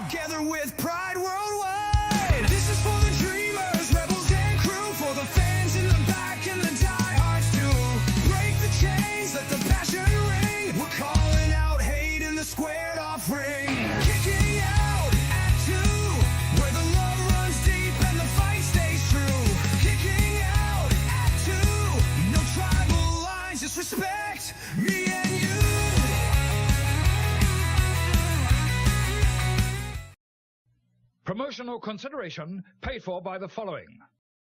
together with pride worldwide. This is for the dreamers, rebels and crew, for the fans in the back and the diehards too. Break the chains, let the passion ring. We're calling out hate in the squared off ring. Kicking out at 2, where the love runs deep and the fight stays true. Kicking out at 2, no tribal lines, just respect me and you. Promotional consideration paid for by the following.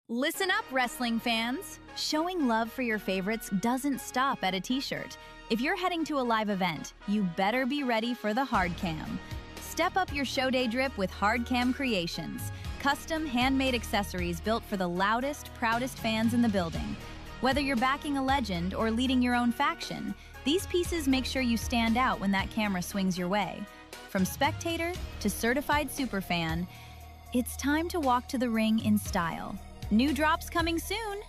Listen up, wrestling fans. Showing love for your favorites doesn't stop at a t-shirt. If you're heading to a live event, you better be ready for the hard cam. Step up your show day drip with Hard Cam Creations, custom handmade accessories built for the loudest, proudest fans in the building. Whether you're backing a legend or leading your own faction, these pieces make sure you stand out when that camera swings your way. From spectator to certified superfan, it's time to walk to the ring in style. New drops coming soon.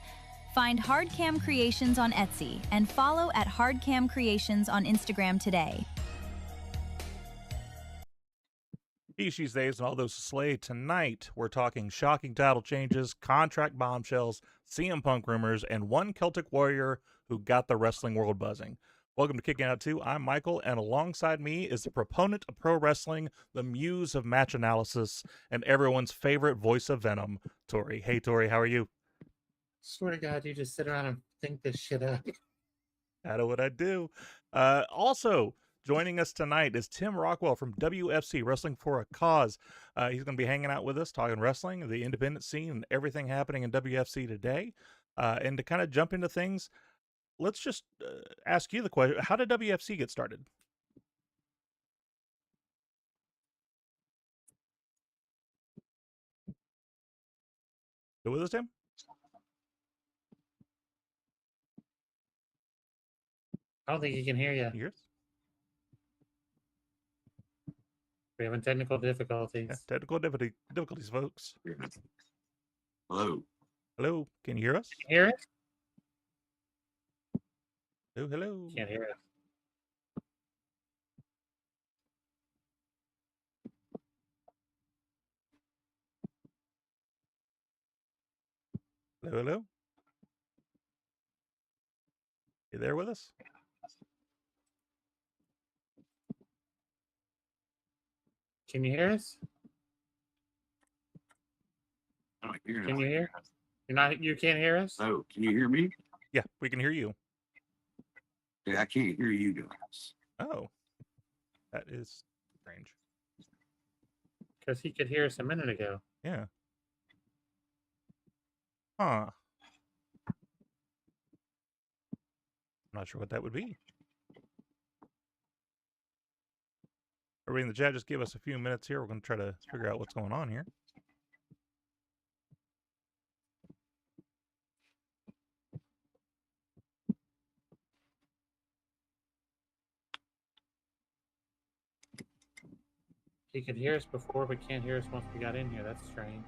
Find Hard Cam Creations on Etsy and follow at Hard Cam Creations on Instagram today. These days and all those slay. Tonight, we're talking shocking title changes, contract bombshells, CM Punk rumors, and one Celtic warrior who got the wrestling world buzzing. Welcome to Kicking Out 2. I'm Michael, and alongside me is the proponent of pro wrestling, the muse of match analysis, and everyone's favorite voice of Venom, Tori. Hey, Tori, how are you? Swear to God, you just sit around and think this shit up. I know what I do. Also, joining us tonight is Tim Rockwell from WFC, Wrestling for a Cause. He's going to be hanging out with us, talking wrestling, the independent scene, and everything happening in WFC today. And to kind of jump into things, let's just ask you the question. How did WFC get started? You with us, Tim? I don't think he can hear you. You hear us? We're having technical difficulties. Yeah, technical difficulties, folks. Hello. Hello, can you hear us? Can you hear it? Oh, hello. Can't hear it. Hello, hello. You there with us? Can you hear us? Oh, you're Can not you hear? hearing us. You can't hear us? Oh, can you hear me? Yeah, we can hear you. Yeah, I can't hear you guys. Oh, that is strange. Because he could hear us a minute ago. Yeah. Huh. I'm not sure what that would be. Everybody in the chat, just give us a few minutes here. We're going to try to figure out what's going on here. He could hear us before, but can't hear us once we got in here. That's strange.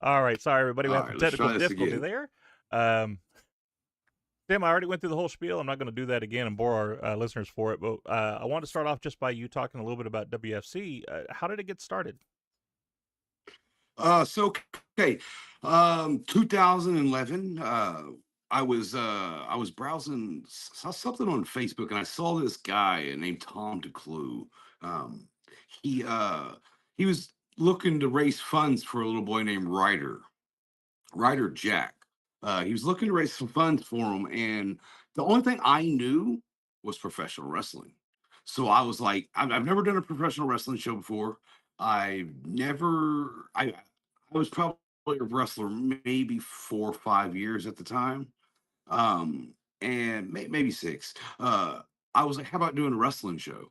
All right, sorry everybody, we All had some right, let's technical try this difficulty again. there. Tim, I already went through the whole spiel. I'm not going to do that again and bore our listeners for it, but I want to start off just by you talking a little bit about WFC. How did it get started? So okay, 2011. I was browsing, saw something on Facebook, and I saw this guy named Tom DeClue. Um, he uh, he was looking to raise funds for a little boy named Ryder Jack. He was looking to raise some funds for him, and the only thing I knew was professional wrestling. So I was like, I've never done a professional wrestling show before. I was probably a wrestler maybe 4 or 5 years at the time, and maybe six. I was like, how about doing a wrestling show?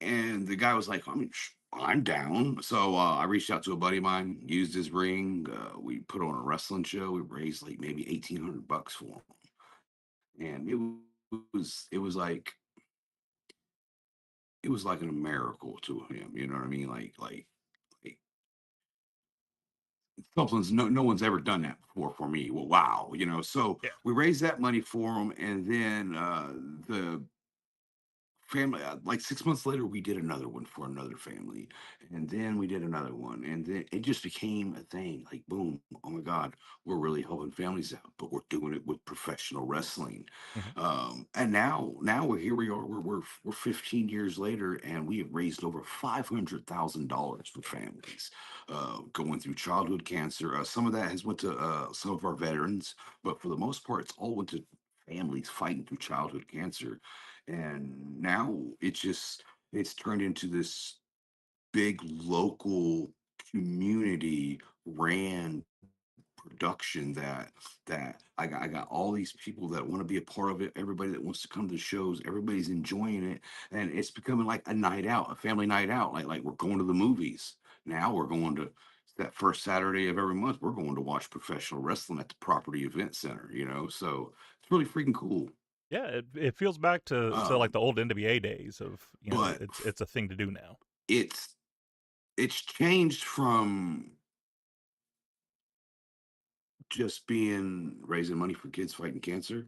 And the guy was like, I mean, I'm down. So I reached out to a buddy of mine, used his ring. We put on a wrestling show. We raised like maybe $1,800 for him, and it was like a miracle to him. You know what I mean? Like something's no one's ever done that before for me. Well, wow, you know. So Yeah. we raised that money for him, and then the family, like 6 months later, we did another one for another family, and then we did another one, and then it just became a thing. Like, boom, oh my god, we're really helping families out, but we're doing it with professional wrestling. Mhm. And now we're here, we are, we're 15 years later, and we have raised over $500,000 for families going through childhood cancer. Some of that has went to some of our veterans, but for the most part, it's all went to families fighting through childhood cancer. And now it's turned into this big local community ran production that I got all these people that want to be a part of it, everybody that wants to come to the shows, everybody's enjoying it, and it's becoming like a night out, a family night out. Like we're going to the movies. Now we're going to that first Saturday of every month, we're going to watch professional wrestling at the Property Event Center, you know. So it's really freaking cool. Yeah, it feels back to like Um, the old NWA days of, but it's a thing to do now. it's it's changed from just being raising money for kids fighting cancer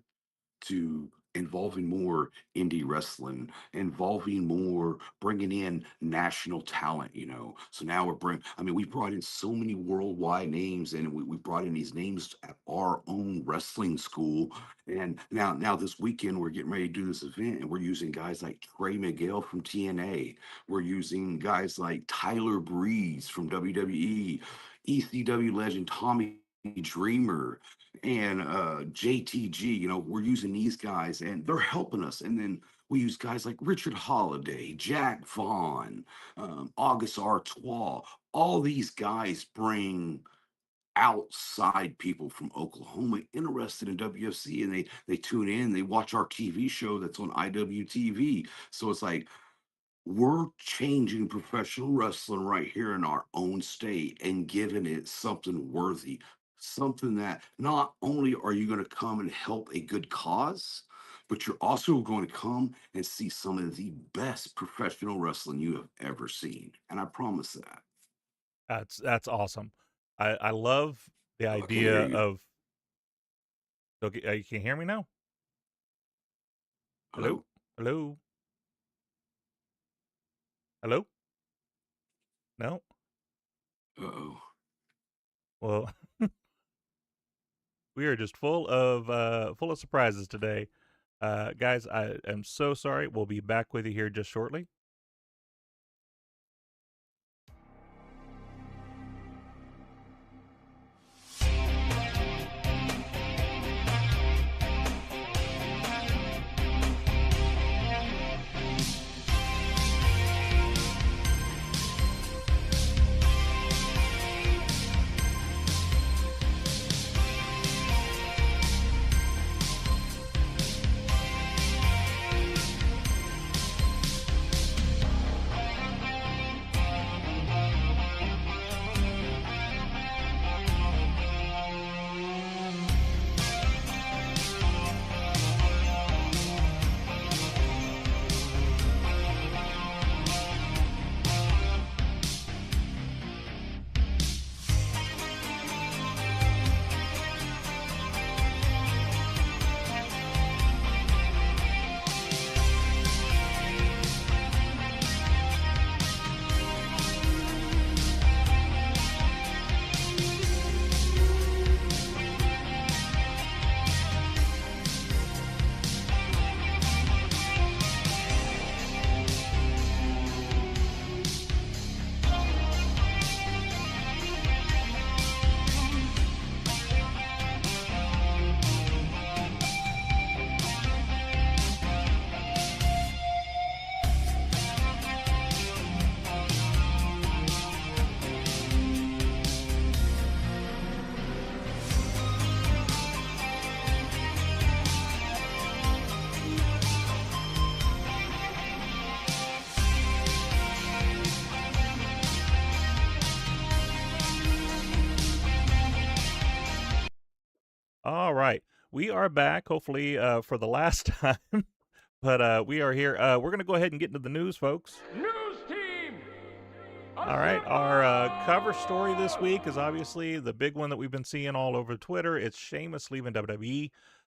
to involving more indie wrestling, involving more bringing in national talent, you know. So now I mean, we brought in so many worldwide names, and we brought in these names at our own wrestling school. And now this weekend, we're getting ready to do this event, and we're using guys like Trey Miguel from TNA. We're using guys like Tyler Breeze from WWE, ECW legend Tommy Dreamer, and JTG. You know, we're using these guys, and they're helping us. And then we use guys like Richard Holiday, Jack Vaughn, August Artois. All these guys bring outside people from Oklahoma interested in WFC, and they tune in, they watch our TV show that's on IWTV. So it's like we're changing professional wrestling right here in our own state and giving it something worthy, something that not only are you going to come and help a good cause, but you're also going to come and see some of the best professional wrestling you have ever seen. And I promise that. That's awesome. I love the Oh, I can't hear idea you. of. Okay, you can hear me now. Hello, Hello? hello, hello. No. Uh-oh. Well, we are just full of surprises today. Guys, I am so sorry. We'll be back with you here just shortly. All right. We are back, hopefully, for the last time. But we are here. We're going to go ahead and get into the news, folks. News team! All right. Our cover story this week is obviously the big one that we've been seeing all over Twitter. It's Sheamus leaving WWE.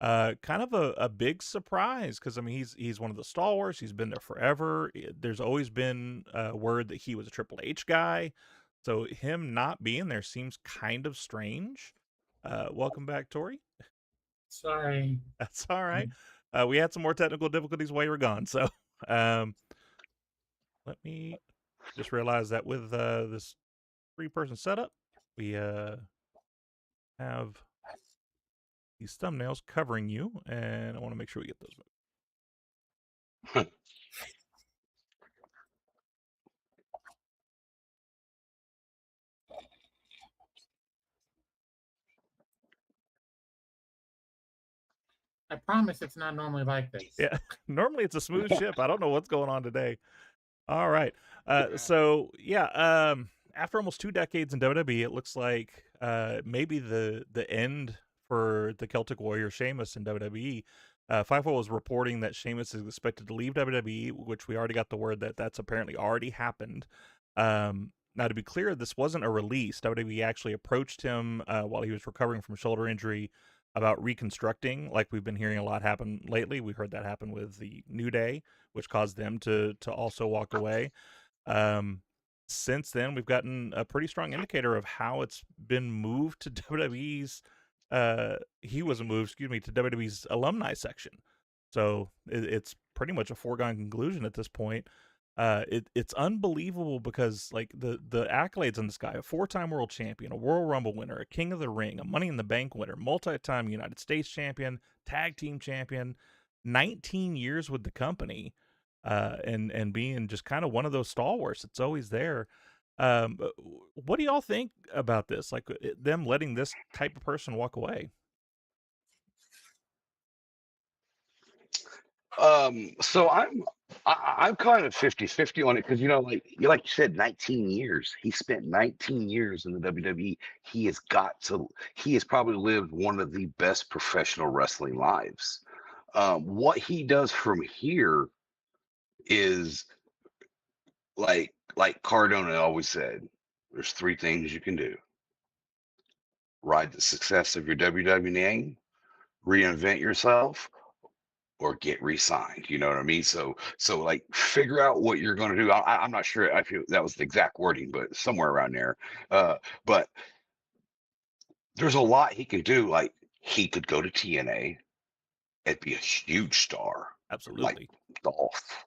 Kind of a big surprise because, I mean, he's one of the stalwarts. He's been there forever. There's always been word that he was a Triple H guy. So him not being there seems kind of strange. Welcome back, Tori. Sorry. That's all right. We had some more technical difficulties while you were gone. So let me just realize that with this 3-person setup, we have these thumbnails covering you, and I want to make sure we get those moved. I promise it's not normally like this. Yeah, normally it's a smooth ship. I don't know what's going on today. All right. So yeah, after almost 2 decades in WWE, it looks like maybe the end for the Celtic Warrior Sheamus in WWE. Fightful was reporting that Sheamus is expected to leave WWE, which we already got the word that that's apparently already happened. Now, to be clear, this wasn't a release. WWE actually approached him while he was recovering from shoulder injury about reconstructing, like we've been hearing a lot happen lately. We heard that happen with the New Day, which caused them to also walk away. Since then, we've gotten a pretty strong indicator of how it's been moved to WWE's. He was moved, excuse me, to WWE's alumni section. So it's pretty much a foregone conclusion at this point. It's unbelievable because like the accolades on this guy: a 4-time world champion, a Royal Rumble winner, a King of the Ring, a Money in the Bank winner, multi-time United States champion, tag team champion, 19 years with the company, and being just kind of one of those stalwarts that's always there. What do y'all think about this? Like them letting this type of person walk away? So I'm kind of 50-50 on it because like you said, 19 years. He spent 19 years in the WWE. He has probably lived one of the best professional wrestling lives. What he does from here is like Cardona always said, there's 3 things you can do: ride the success of your WWE name, reinvent yourself, or get re-signed. You know what I mean? So like figure out what you're going to do. I'm not sure I feel that was the exact wording, but somewhere around there. But there's a lot he can do. Like he could go to TNA and be a huge star, Absolutely. like Dolph.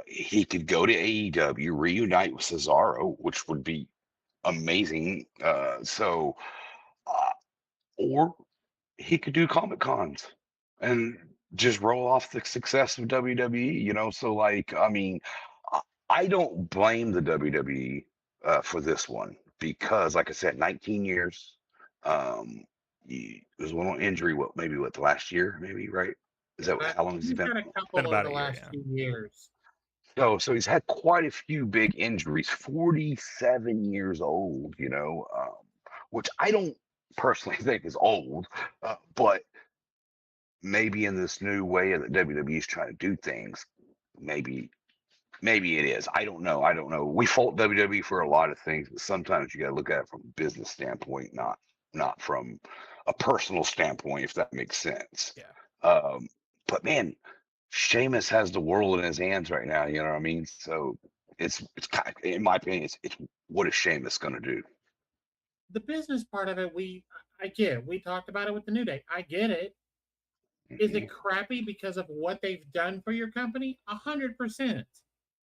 He could go to AEW, reunite with Cesaro, which would be amazing. Or he could do Comic Cons and just roll off the success of WWE. So like, I mean, I don't blame the WWE for this one because, like I said, 19 years. There's one injury. What the last year? Maybe, right? Is that how long has he He's been? had a couple Been about over the a year, last yeah. 2 years. So he's had quite a few big injuries. 47 years old. Which I don't personally think is old, but maybe in this new way that WWE is trying to do things, maybe it is. I don't know. We fault WWE for a lot of things, but sometimes you got to look at it from a business standpoint, not from a personal standpoint, if that makes sense. Yeah. But man, Sheamus has the world in his hands right now. You know what I mean? So it's kind of, in my opinion, it's what is Sheamus going to do? The business part of it, I get. We talked about it with the New Day. I get it. Is it crappy because of what they've done for your company? 100%.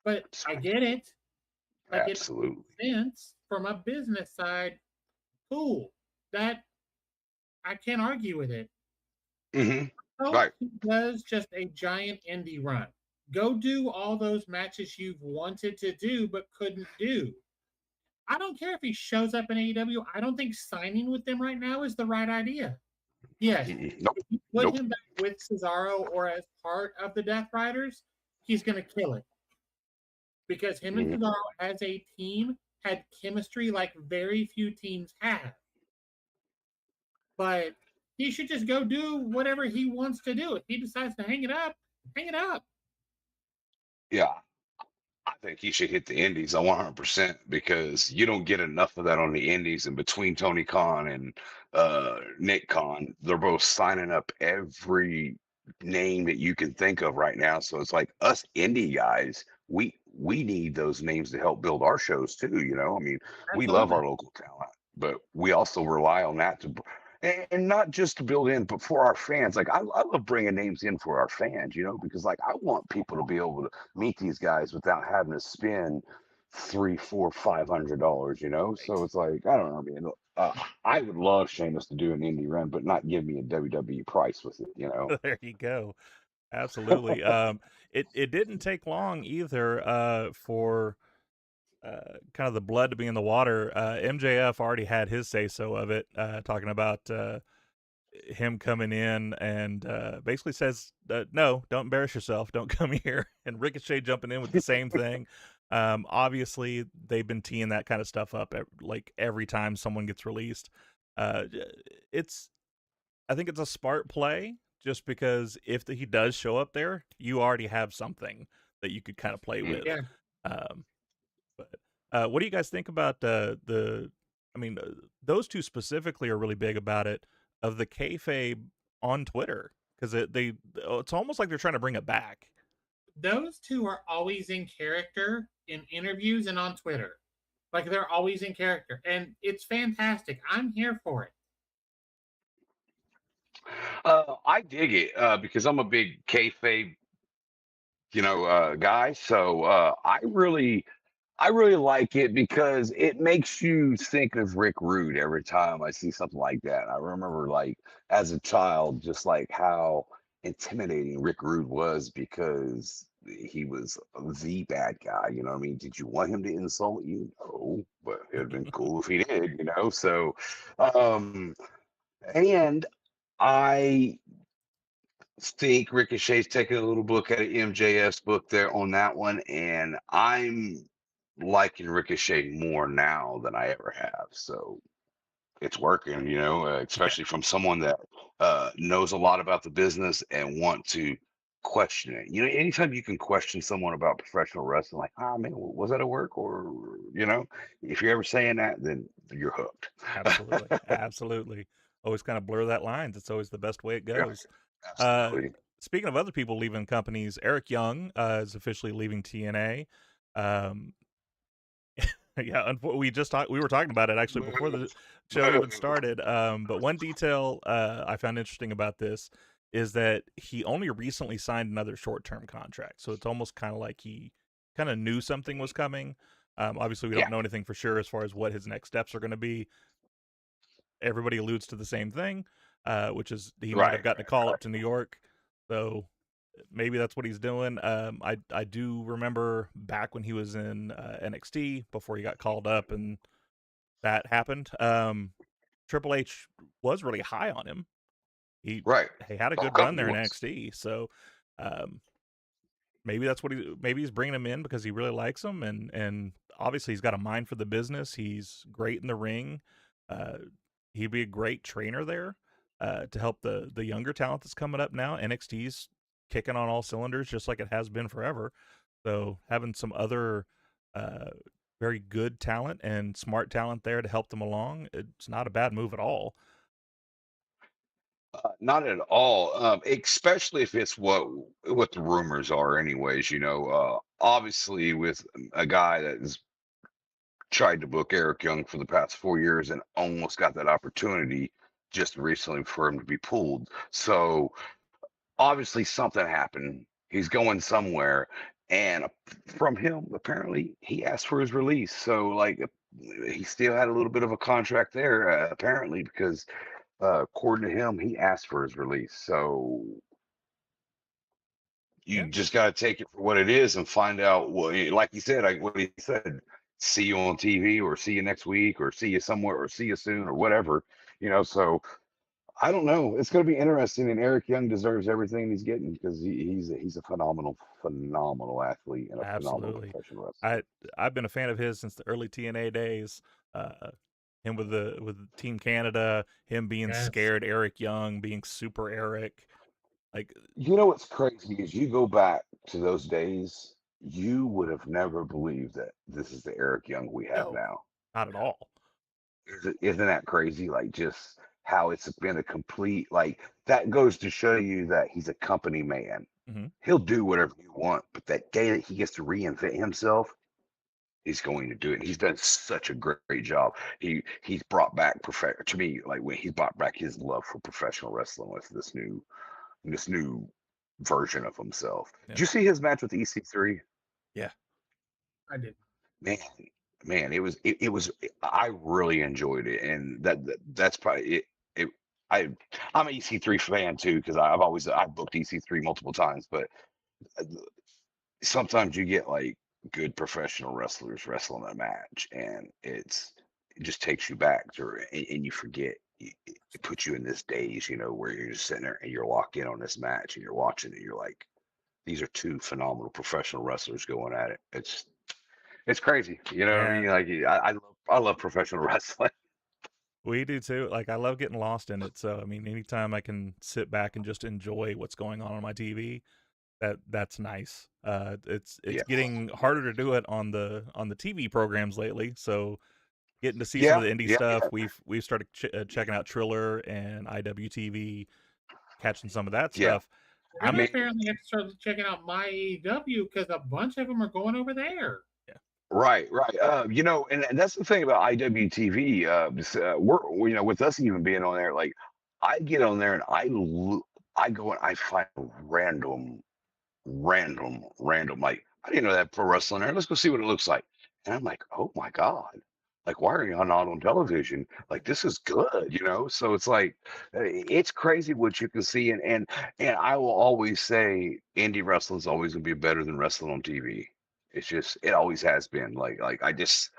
But I get it. Like Absolutely. it makes sense from a business side. Cool. That I can't argue with it. Right. He does just a giant indie run. Go do all those matches you've wanted to do but couldn't do. I don't care if he shows up in AEW. I don't think signing with them right now is the right idea. Yes, Nope. if you put him back with Cesaro or as part of the Death Riders, he's going to kill it. Because him and Cesaro as a team had chemistry like very few teams have. But He should just go do whatever he wants to do. If he decides to hang it up, hang it up. Yeah, I think he should hit the Indies 100% because you don't get enough of that on the Indies. And between Tony Khan and Nick Khan, they're both signing up every name that you can think of right now. So it's like us indie guys, we need those names to help build our shows too. You know, I mean, we love Absolutely. our local talent, but we also rely on that to. And not just to build in, but for our fans. Like I love bringing names in for our fans, you know, because like I want people to be able to meet these guys without having to spend three, four, $500, you know. So it's like I don't know, man. I would love Sheamus to do an indie run, but not give me a WWE price with it, you know. There you go. Absolutely. It didn't take long either for kind of the blood to be in the water. MJF already had his say so of it, talking about him coming in and basically says, no, don't embarrass yourself. Don't come here. And Ricochet jumping in with the same thing. Obviously, they've been teeing that kind of stuff up like every time someone gets released. It's, I think it's a smart play just because if he does show up there, you already have something that you could kind of play with. Yeah. Um, but what do you guys think about the? I mean, those two specifically are really big about it of the kayfabe on Twitter because it's almost like they're trying to bring it back. Those two are always in character in interviews and on Twitter. Like they're always in character. And it's fantastic. I'm here for it. I dig it because I'm a big kayfabe, guy. So I really like it because it makes you think of Rick Rude every time I see something like that. I remember, like, as a child, just like how intimidating Rick Rude was because he was the bad guy. You know what I mean? Did you want him to insult you? No, but it'd been cool if he did, you know? So, um, and I think Ricochet's taking a little look at an MJF's book there on that one, and I'm liking Ricochet more now than I ever have. So it's working, Yeah, especially from someone that knows a lot about the business and want to question it. You know, anytime you can question someone about professional wrestling, like, ah, man, was that a work? Or, if you're ever saying that, then you're hooked. absolutely, absolutely. Always kind of blur that lines. It's always the best way it Yeah, goes. Uh, absolutely. Speaking of other people leaving companies, Eric Young is officially leaving TNA. Um, yeah, we were talking about it actually before the show even started. But one detail I found interesting about this is that he only recently signed another short-term contract, so it's almost kind of like he kind of knew something was coming. Obviously, we Yeah, don't know anything for sure as far as what his next steps are going to be. Everybody alludes to the same thing, which is he might have right. gotten a call up to New York, so maybe that's what he's doing. I do remember back when he was in NXT before he got called up and that happened. Triple H was really high on him. Right. He had a Oh, good run company there in was. NXT, so um, maybe that's what maybe he's bringing him in because he really likes him, and obviously he's got a mind for the business. He's great in the ring. Uh, he'd be a great trainer there to help the younger talent that's coming up now. NXT's kicking on all cylinders just like it has been forever. So having some other uh, very good talent and smart talent there to help them along, it's not a bad move at all. Not at all. Especially if it's what the rumors are, anyways. Obviously, with a guy that has tried to book Eric Young for the past 4 years and almost got that opportunity just recently for him to be pulled. So obviously, something happened. He's going somewhere, and from him, apparently, he asked for his release. So, like, he still had a little bit of a contract there, apparently, because according to him, he asked for his release. So you Yeah, just got to take it for what it is and find out what, like he said, what he said, see you on TV or see you next week or see you somewhere or see you soon or whatever, so I don't know. It's going to be interesting, and Eric Young deserves everything he's getting because he's a phenomenal, phenomenal athlete and a phenomenal absolutely. professional wrestler. I've been a fan of his since the early TNA days. Uh, Him with Team Canada, him being Yes. scared Eric Young, being super Eric. Like, You know what's crazy is you go back to those days, you would have never believed that this is the Eric Young we have no, now. not at all. Isn't that crazy? Like just how it's been a complete like that goes to show you that he's a company man. hmm He'll do whatever you want, but that day that he gets to reinvent himself, he's going to do it. He's done such a great job. He's brought back to me like when he's brought back his love for professional wrestling with this new version of himself. Yeah. Did you see his match with EC3? Yeah. I did. Man, it was I really enjoyed it, and that's probably it. I'm an EC3 fan too because I've booked EC3 multiple times, but uh, sometimes you get like good professional wrestlers wrestling a match, and it just takes you back to and you forget. It puts you in this daze, where you're just sitting there and you're locked in on this match and you're watching it. You're like, these are two phenomenal professional wrestlers going at it. It's crazy. You know what I Yeah. mean? Like I love professional wrestling. We do too. Like, I love getting lost in it. So I mean, anytime I can sit back and just enjoy what's going on my TV, that's nice. It's Yeah. getting harder to do it on the TV programs lately. So getting to see some Yeah. of the indie Yeah. stuff, we've started checking out Triller and IWTV, catching some of that Yeah. stuff. We're I'm gonna apparently have to start checking out my AEW because a bunch of them are going over there. Right, right. And that's the thing about IWTV. We're with us even being on there. Like, I get on there and I go and I find random. Like, I didn't know that pro wrestling there. Let's go see what it looks like. And I'm like, oh my god. Like, why are you not on television? Like, this is good. So it's like, it's crazy what you can see, and I will always say, indie wrestling is always gonna be better than wrestling on TV. It always has been. Like I just,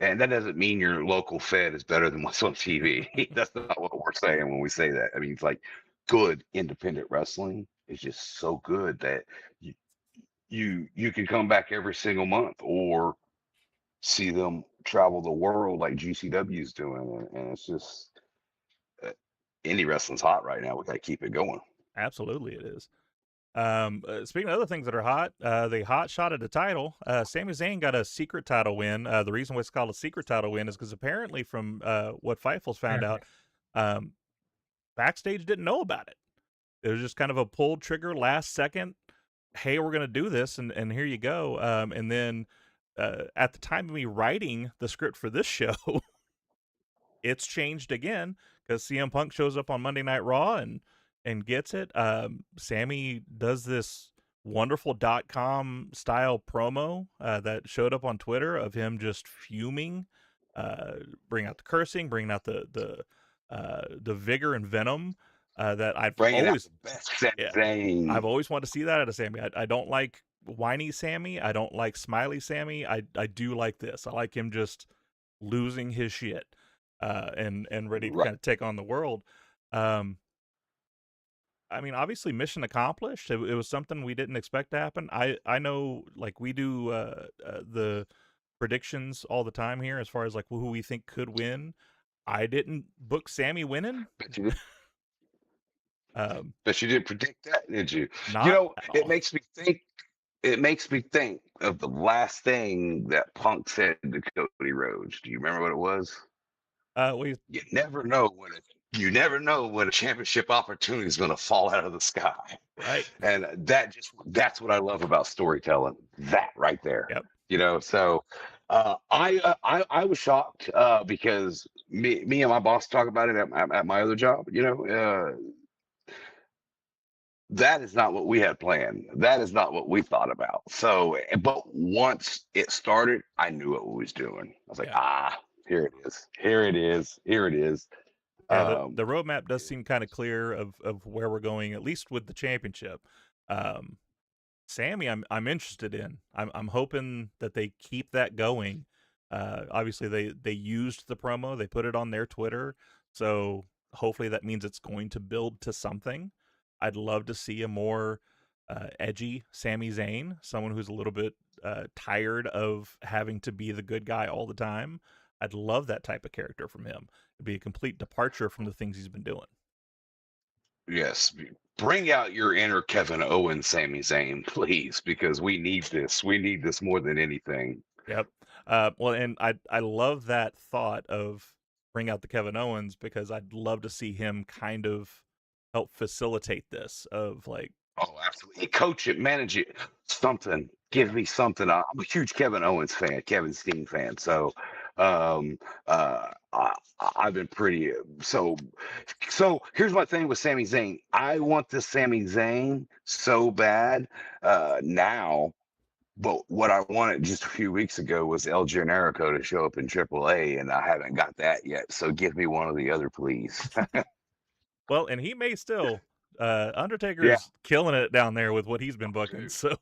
and that doesn't mean your local Fed is better than what's on TV. That's not what we're saying when we say that. I mean, it's like good independent wrestling is just so good that you you can come back every single month or see them travel the world like GCW is doing, and it's just uh, indie wrestling's hot right now. We got to keep it going. Absolutely, it is. Speaking of other things that are hot, the hot shot at the title, Sami Zayn got a secret title win. The reason why it's called a secret title win is because apparently, from what Fightful's found out, backstage didn't know about it. It was just kind of a pulled trigger last second. Hey, we're gonna do this, and here you go. And then at the time of me writing the script for this show, it's changed again because CM Punk shows up on Monday Night Raw and gets it. Sammy does this wonderful .com style promo that showed up on Twitter of him just fuming, bring out the cursing, bring out the vigor and venom that I've Bringing out always the best Sami yeah, Zayn. I've always wanted to see that out of Sammy. I don't like whiny Sammy. I don't like smiley Sammy. I do like this. I like him just losing his shit and ready to Right. kind of take on the world. I mean, obviously, mission accomplished. It was something we didn't expect to happen. I know, like, we do the predictions all the time here as far as like who we think could win. I didn't book Sammy winning. But you didn't predict that, did you? Not at It all. makes me think. It makes me think of the last thing that Punk said to Cody Rhodes. Do you remember what it was? We You never know when a championship opportunity is going to fall out of the sky. right. And that's what I love about storytelling. That right there. Yep. So I was shocked because me and my boss talk about it at my other job. That is not what we had planned. That is not what we thought about. So, but once it started, I knew what we was doing. I was like, here it is. Here it is. Here it is. Yeah, the roadmap does seem kind of clear of where we're going, at least with the championship. Sammy, I'm interested in. I'm hoping that they keep that going. Obviously, they used the promo, they put it on their Twitter, so hopefully that means it's going to build to something. I'd love to see a more edgy Sami Zayn, someone who's a little bit tired of having to be the good guy all the time. I'd love that type of character from him. It'd be a complete departure from the things he's been doing. Yes. Bring out your inner Kevin Owens, Sami Zayn, please, because we need this. We need this more than anything. Yep. Well, and I love that thought of bring out the Kevin Owens, because I'd love to see him kind of help facilitate this of like, Oh, absolutely. Coach it, manage it, something. Give me something. I'm a huge Kevin Owens fan, Kevin Steen fan. So, I've been pretty. So here's my thing with Sami Zayn. I want this Sami Zayn so bad now. But what I wanted just a few weeks ago was El Generico to show up in AAA, and I haven't got that yet. So give me one or the other, please. well, and he may still. Undertaker's Yeah. killing it down there with what he's been booking, so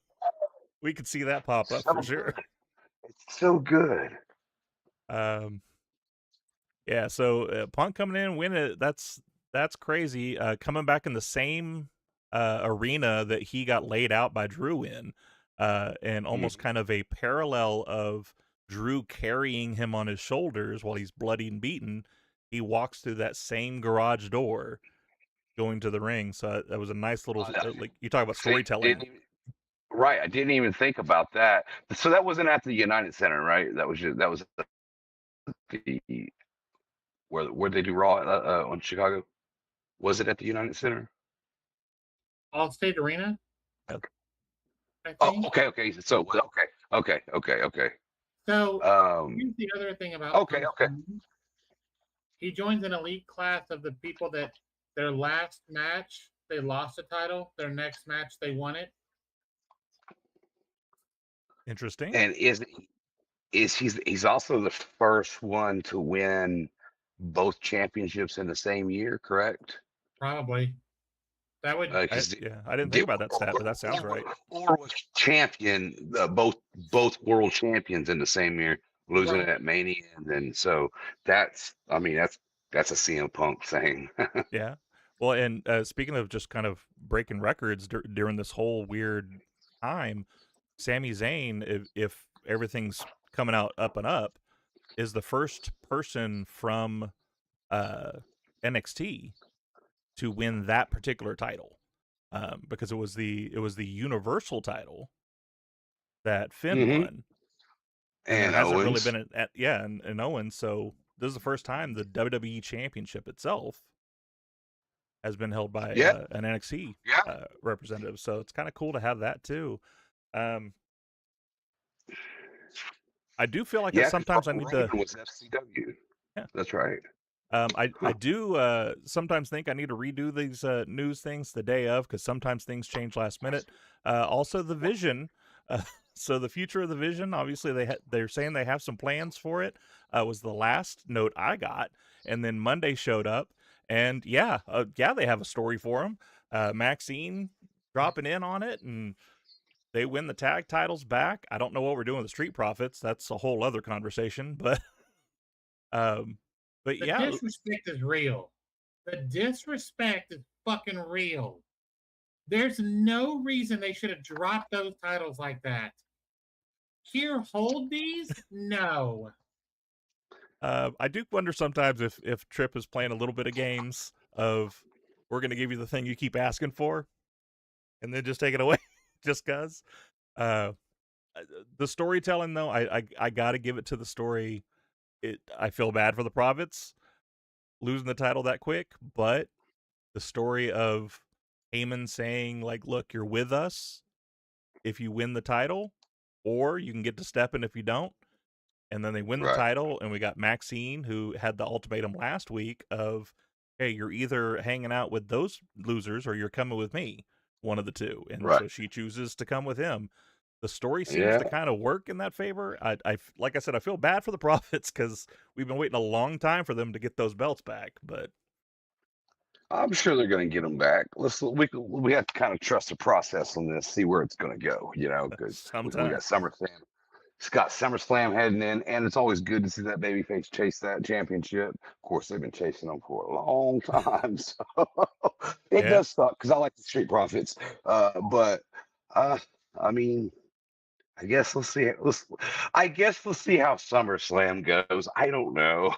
we could see that pop up So for sure. good. It's so good. Yeah. So Punk coming in, winning it. That's crazy. Coming back in the same arena that he got laid out by Drew in, and almost kind of a parallel of Drew carrying him on his shoulders while he's bloody and beaten. He walks through that same garage door, going to the ring. So that was a nice little, like you talk about storytelling. Right. I didn't even think about that. So that wasn't at the United Center, right? That was the where they do Raw on Chicago. Was it at the United Center? Allstate Arena. Yep. I Oh, think. okay. So okay. So here's the other thing about Okay. he joins an elite class of the people that their last match they lost a title, their next match they won it. Interesting. And he's also the first one to win both championships in the same year, correct? Probably. That would I didn't think about that stat, but that sounds right. Or was champion, both world champions in the same year, losing it at Mania, and then so that's a CM Punk thing. Yeah. Well, and speaking of just kind of breaking records during this whole weird time, Sami Zayn, if everything's coming out up and up, is the first person from NXT to win that particular title, because it was the Universal title that Finn won, and there hasn't really been and Owens. So this is the first time the WWE Championship itself has been held by an NXT representative. So it's kind of cool to have that too. I do feel like sometimes I need to. Was FCW. Yeah, that's right. I do sometimes think I need to redo these news things the day of, because sometimes things change last minute. Also, the Vision. So the future of the Vision, obviously they're saying they have some plans for it. Was the last note I got, and then Monday showed up, and they have a story for him. Maxine dropping in on it, and they win the tag titles back. I don't know what we're doing with the Street Profits. That's a whole other conversation, but the disrespect is real. The disrespect is fucking real. There's no reason they should have dropped those titles like that. Here, hold these? No. I do wonder sometimes if Tripp is playing a little bit of games of, we're going to give you the thing you keep asking for, and then just take it away, just because. The storytelling, though, I got to give it to the story. I feel bad for the Profits losing the title that quick, but the story of Heyman saying, like, look, you're with us if you win the title, or you can get to stepping if you don't. And then they win the title, and we got Maxine, who had the ultimatum last week of, hey, you're either hanging out with those losers or you're coming with me, one of the two. And so she chooses to come with him. The story seems to kind of work in that favor. I like I said, I feel bad for the Profits, because we've been waiting a long time for them to get those belts back, but I'm sure they're going to get them back. We have to kind of trust the process on this, see where it's going to go, because we got SummerSlam. It's got SummerSlam heading in, and it's always good to see that babyface chase that championship. Of course, they've been chasing them for a long time, so it does suck, because I like the Street Profits. But I mean, I guess let's see. I guess let's see how SummerSlam goes. I don't know.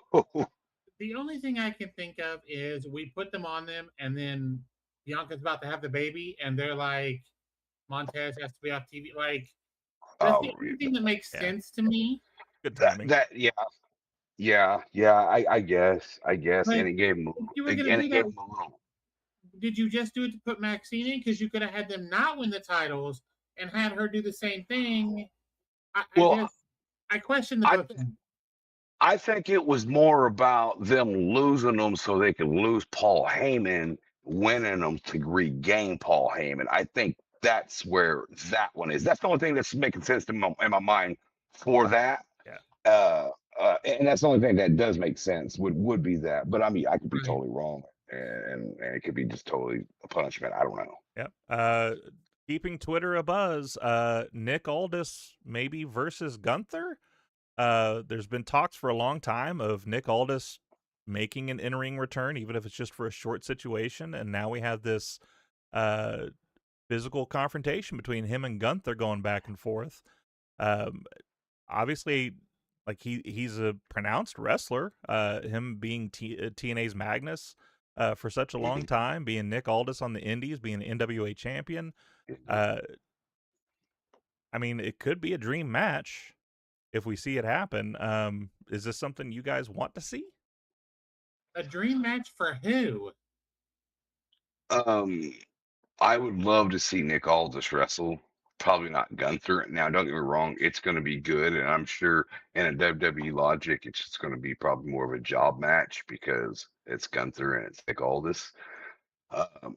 The only thing I can think of is we put them on them, and then Bianca's about to have the baby, and they're like, Montez has to be off TV. Like, that's the Oh, only thing that makes Yeah. sense to me. Good that timing. that yeah. I guess, But and it gave him if you were and going to do it gave that, him a little. did you just do it to put Maxine in? Because you could have had them not win the titles and had her do the same thing. I Well, just, I question the I booking. I think it was more about them losing them so they could lose Paul Heyman, winning them to regain Paul Heyman. I think that's where that one is. That's the only thing that's making sense to in my mind for that. Yeah. And that's the only thing that does make sense would be that. But I mean, I could be Right. totally wrong, and it could be just totally a punishment. I don't know. Yep. Keeping Twitter abuzz, Nick Aldis maybe versus Gunther. There's been talks for a long time of Nick Aldis making an in-ring return, even if it's just for a short situation. And now we have this physical confrontation between him and Gunther going back and forth. Obviously, like he's a pronounced wrestler. Him being TNA's Magnus for such a long time, being Nick Aldis on the Indies, being an NWA champion. I mean, it could be a dream match if we see it happen. Is this something you guys want to see? A dream match for who? I would love to see Nick Aldis wrestle. Probably not Gunther. Now, don't get me wrong; it's going to be good, and I'm sure in a WWE logic, it's just going to be probably more of a job match because it's Gunther and it's Nick Aldis.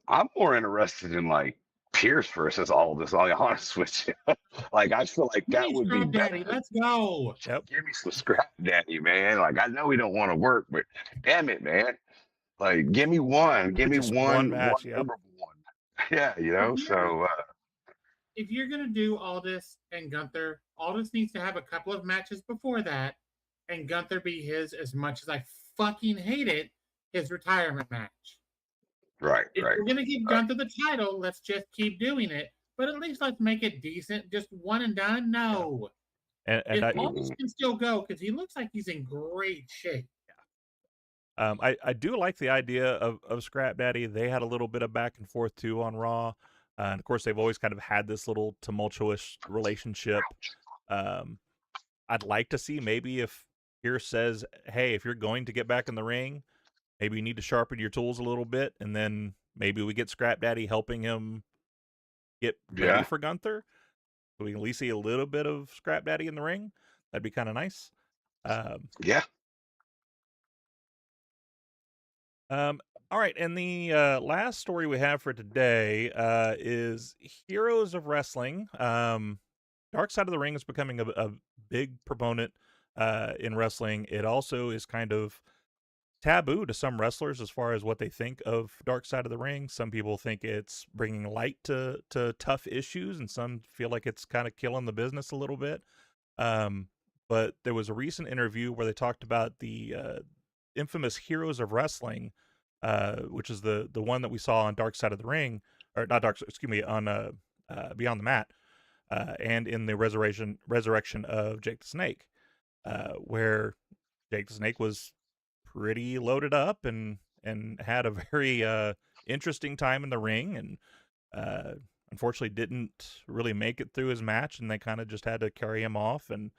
I'm more interested in like Pierce versus Aldis. I'll be honest with you. Like, I feel like Give that me would be Scrub better. Daddy. Let's go. Yep. Give me some scrap, daddy, man. Like, I know we don't want to work, but damn it, man. Like, give me one. Give me Just one one match, yep. memorable one. Yeah, so If you're going to do Aldis and Gunther, Aldis needs to have a couple of matches before that, and Gunther be his, as much as I fucking hate it, his retirement match. right. If we're going to give Gunther the title, let's just keep doing it. But at least let's make it decent. Just one and done? No. And If I, Aldis can still go, because he looks like he's in great shape. I do like the idea of Scrap Daddy. They had a little bit of back and forth too on Raw. And of course, they've always kind of had this little tumultuous relationship. I'd like to see maybe if Pierce says, hey, if you're going to get back in the ring, maybe you need to sharpen your tools a little bit. And then maybe we get Scrap Daddy helping him get ready Yeah. for Gunther. So we can at least see a little bit of Scrap Daddy in the ring. That'd be kind of nice. Yeah. All right, and the last story we have for today is Heroes of Wrestling. Dark Side of the Ring is becoming a big proponent in wrestling. It also is kind of taboo to some wrestlers as far as what they think of Dark Side of the Ring. Some people think it's bringing light to tough issues, and some feel like it's kind of killing the business a little bit. But there was a recent interview where they talked about the infamous Heroes of Wrestling, which is the one that we saw on Dark Side of the Ring, or not Dark, excuse me, on Beyond the Mat, and in the resurrection of Jake the Snake, where Jake the Snake was pretty loaded up and had a very interesting time in the ring, and unfortunately didn't really make it through his match, and they kind of just had to carry him off. And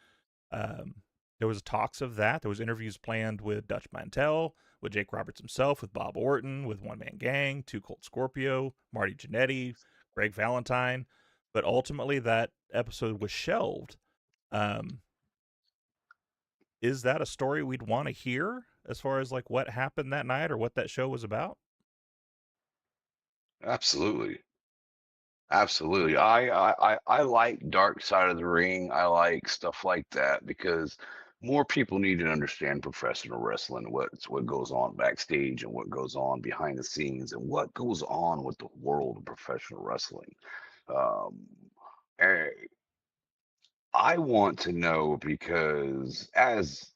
there was talks of that. There was interviews planned with Dutch Mantel, with Jake Roberts himself, with Bob Orton, with One Man Gang, Two Colt Scorpio, Marty Jannetty, Greg Valentine, but ultimately that episode was shelved. Is that a story we'd want to hear as far as like what happened that night or what that show was about? Absolutely. Absolutely. I like Dark Side of the Ring. I like stuff like that because more people need to understand professional wrestling, what goes on backstage and what goes on behind the scenes and what goes on with the world of professional wrestling. Um, and I want to know because as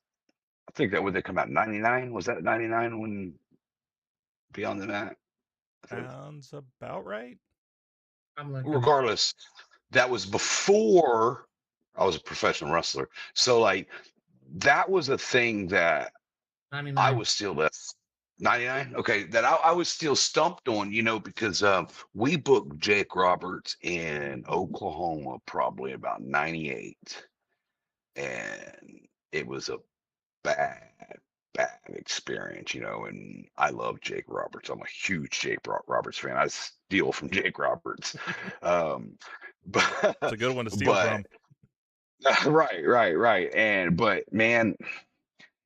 I think that would they come out 99? Was that 99 when Beyond the Mat? Sounds about right. I'm like, Regardless, that was before I was a professional wrestler. So like that was a thing that I 99. was still that's 99. Okay, that I was still stumped on, because we booked Jake Roberts in Oklahoma probably about 98, and it was a bad, bad experience, and I love Jake Roberts. I'm a huge Roberts fan. I steal from Jake Roberts. Um, It's but a good one to steal but from. right. But man,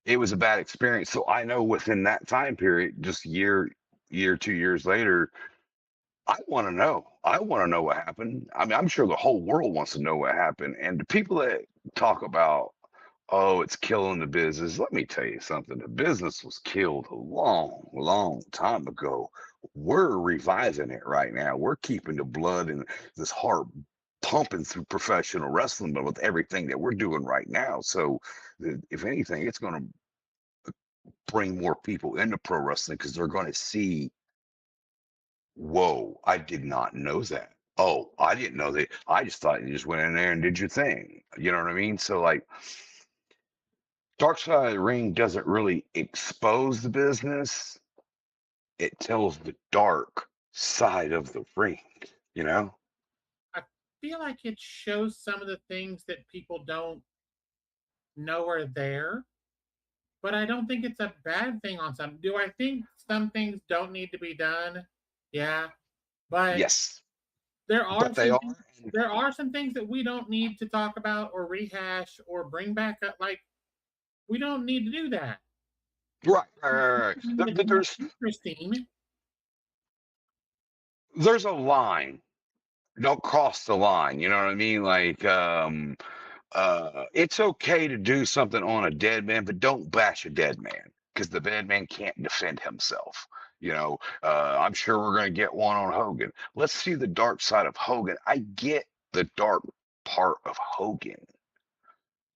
it was a bad experience. So I know within that time period, just year, 2 years later, I want to know. I want to know what happened. I mean, I'm sure the whole world wants to know what happened. And the people that talk about, oh, it's killing the business. Let me tell you something. The business was killed a long, long time ago. We're reviving it right now. We're keeping the blood and this heart pumping through professional wrestling, but with everything that we're doing right now. So, if anything, it's going to bring more people into pro wrestling because they're going to see, whoa, I did not know that. Oh, I didn't know that. I just thought you just went in there and did your thing. You know what I mean? So, like, Dark Side of the Ring doesn't really expose the business, it tells the dark side of the ring, you know? I feel like it shows some of the things that people don't know are there, but I don't think it's a bad thing on some. Do I think some things don't need to be done? Yeah, but Yes, there are but they some are. things, there are some things that we don't need to talk about or rehash or bring back up. Like we don't need to do that. Right. It's not interesting. There's a line. Don't cross the line. You know what I mean? Like, it's okay to do something on a dead man, but don't bash a dead man because the dead man can't defend himself. I'm sure we're going to get one on Hogan. Let's see the dark side of Hogan. I get the dark part of Hogan.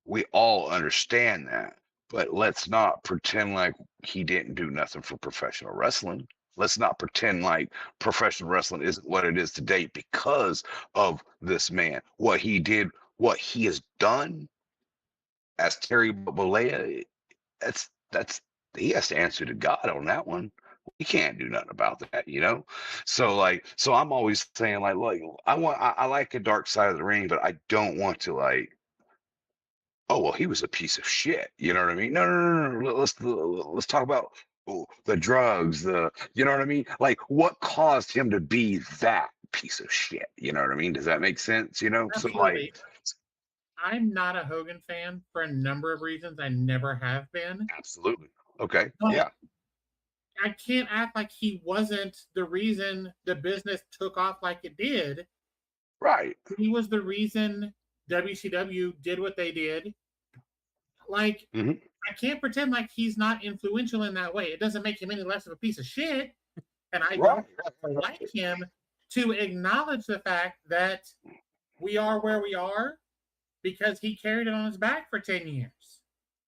We all understand that, but let's not pretend like he didn't do nothing for professional wrestling. Let's not pretend like professional wrestling isn't what it is today because of this man. What he did, what he has done as Terry Bollea, that's he has to answer to God on that one. He can't do nothing about that. So I'm always saying like I like a dark side of the ring, but I don't want to like, oh well, he was a piece of shit. You know what I mean? No. Let's talk about the drugs. You know what I mean? Like what caused him to be that piece of shit? You know what I mean? Does that make sense? So like, Absolutely. I'm not a Hogan fan for a number of reasons. I never have been. absolutely. Okay. But Yeah. I can't act like he wasn't the reason the business took off like it did. Right. He was the reason WCW did what they did. Like, Hmm. I can't pretend like he's not influential in that way. It doesn't make him any less of a piece of shit. And I Right. don't like him to acknowledge the fact that we are where we are because he carried it on his back for 10 years.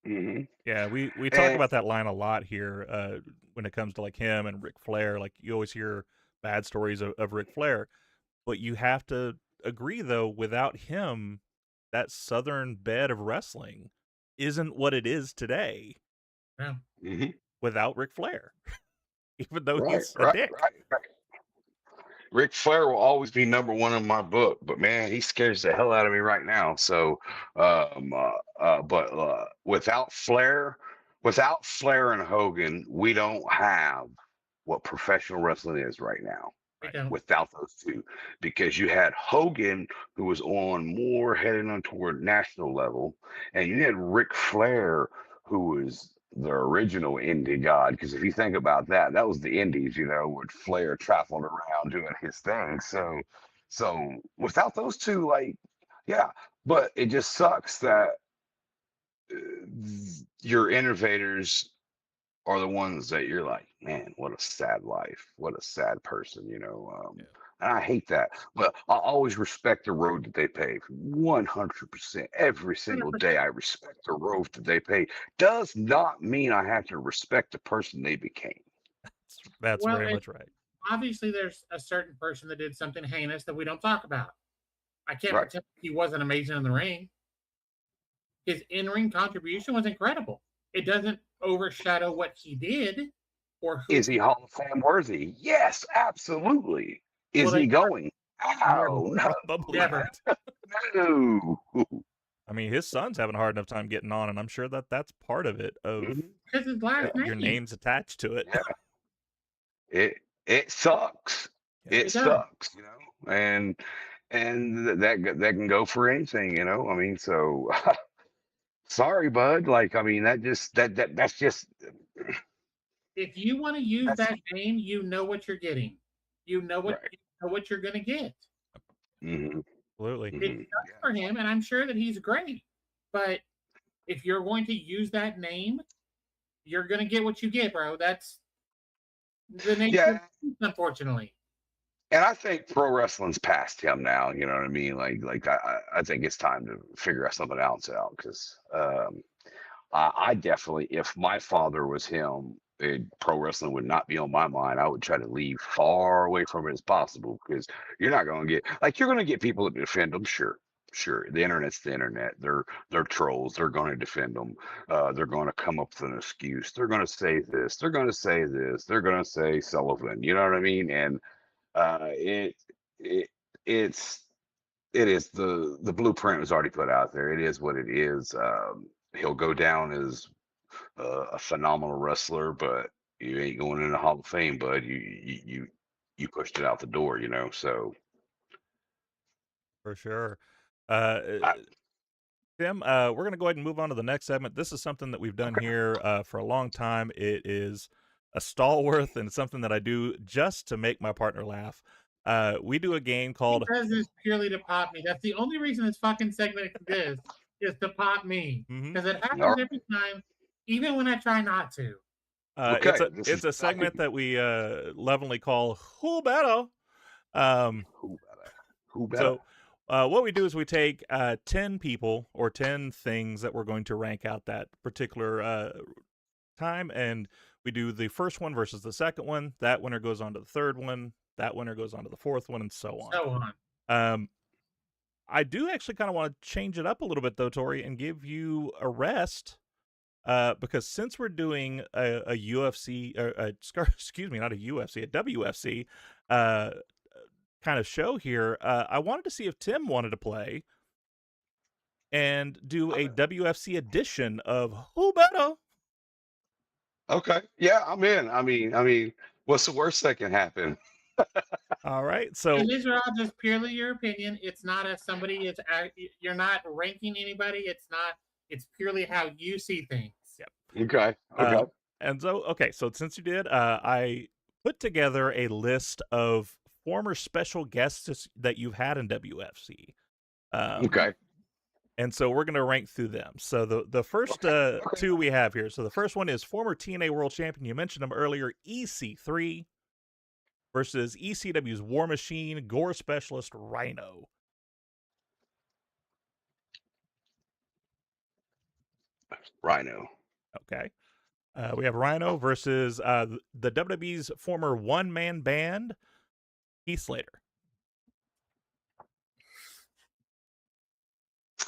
Hmm. Yeah, we talk And about that line a lot here when it comes to like him and Ric Flair. Like you always hear bad stories of Ric Flair, but you have to agree though, without him, that southern bed of wrestling isn't what it is today Yeah. hmm without Ric Flair, even though right, he's a right, dick. right. Ric Flair will always be number one in my book, but man, he scares the hell out of me right now. So, but without Flair and Hogan, we don't have what professional wrestling is right now. We Right. don't. Without those two, because you had Hogan, who was on more heading on toward national level, and you had Ric Flair, who was the original indie god. Because if you think about that, that was the indies, with Flair traveling around doing his thing. So without those two, like, yeah, but it just sucks that your innovators are the ones that you're like, man, what a sad life, what a sad person. Yeah. And I hate that, but I always respect the road that they pave. 100%. Every single day, 100%. I respect the road that they pave. Does not mean I have to respect the person they became. That's Well, very and much right. obviously there's a certain person that did something heinous that we don't talk about. I can't Right. pretend he wasn't amazing in the ring. his in-ring contribution was incredible. It doesn't overshadow what he did or who Is he Hall of Fame worthy? Yes, absolutely. Is well, he going? never, Oh, Probably never. not. no. I mean, his son's having a hard enough time getting on, and I'm sure that that's part of it. Of Mhm. Because his last your name. name's attached to it. Yeah. It sucks. Yeah. It It does. sucks, and that can go for anything, I mean, so sorry, bud. Like, I mean, that's just If you want to use that's that name, you know what you're getting. You know right. what you're going to get. hmm Absolutely. It hmm sucks for him, and I'm sure that he's great. But if you're going to use that name, you're going to get what you get, bro. That's the nature of Yeah, the beast, unfortunately. and I think pro wrestling's past him now. You know what I mean? Like I think it's time to figure something else out because I definitely, if my father was him, pro wrestling would not be on my mind. I would try to leave far away from it as possible because you're not going to get you're going to get people to defend them. Sure, sure. The internet's the internet. They're trolls. They're going to defend them. They're going to come up with an excuse. They're going to say this. They're going to say this. They're going to say Sullivan. You know what I mean? And it it it's it is the blueprint was already put out there. It is what it is. He'll go down as a phenomenal wrestler, but you ain't going in the Hall of Fame, bud. You pushed it out the door, So For sure. Uh, I, Tim, we're going to go ahead and move on to the next segment. This is something that we've done here for a long time. It is a stalwart and something that I do just to make my partner laugh. We do a game He called does this purely to pop me. That's the only reason this fucking segment exists is to pop me Mhm. because it all happens right, every time, even when I try not to. It's okay. a This it's is a segment that we lovingly call Who Better. Um, who better? Who better? so what we do is we take 10 people or 10 things that we're going to rank out that particular time, and we do the first one versus the second one. That winner goes on to the third one. That winner goes on to the fourth one, and so on. So on. Um, I do actually kind of want to change it up a little bit, though, Tori, and give you a rest. Because since we're doing a UFC, excuse me, not a UFC, a WFC kind of show here, I wanted to see if Tim wanted to play and do a WFC edition of Who Better. Okay, yeah, I'm in. I mean, what's the worst that can happen? All right, so And these are all just purely your opinion. It's not a somebody. You're not ranking anybody. It's not. It's purely how you see things. yep. Okay, okay. And so okay, so since you did, I put together a list of former special guests that you've had in WFC. Okay. And so we're going to rank through them. So the first two we have here. So the first one is former TNA World Champion. You mentioned him earlier, EC3 versus ECW's War Machine, Gore Specialist Rhino. Rhino. Okay. We have Rhino versus the WWE's former one-man band, Heath Slater.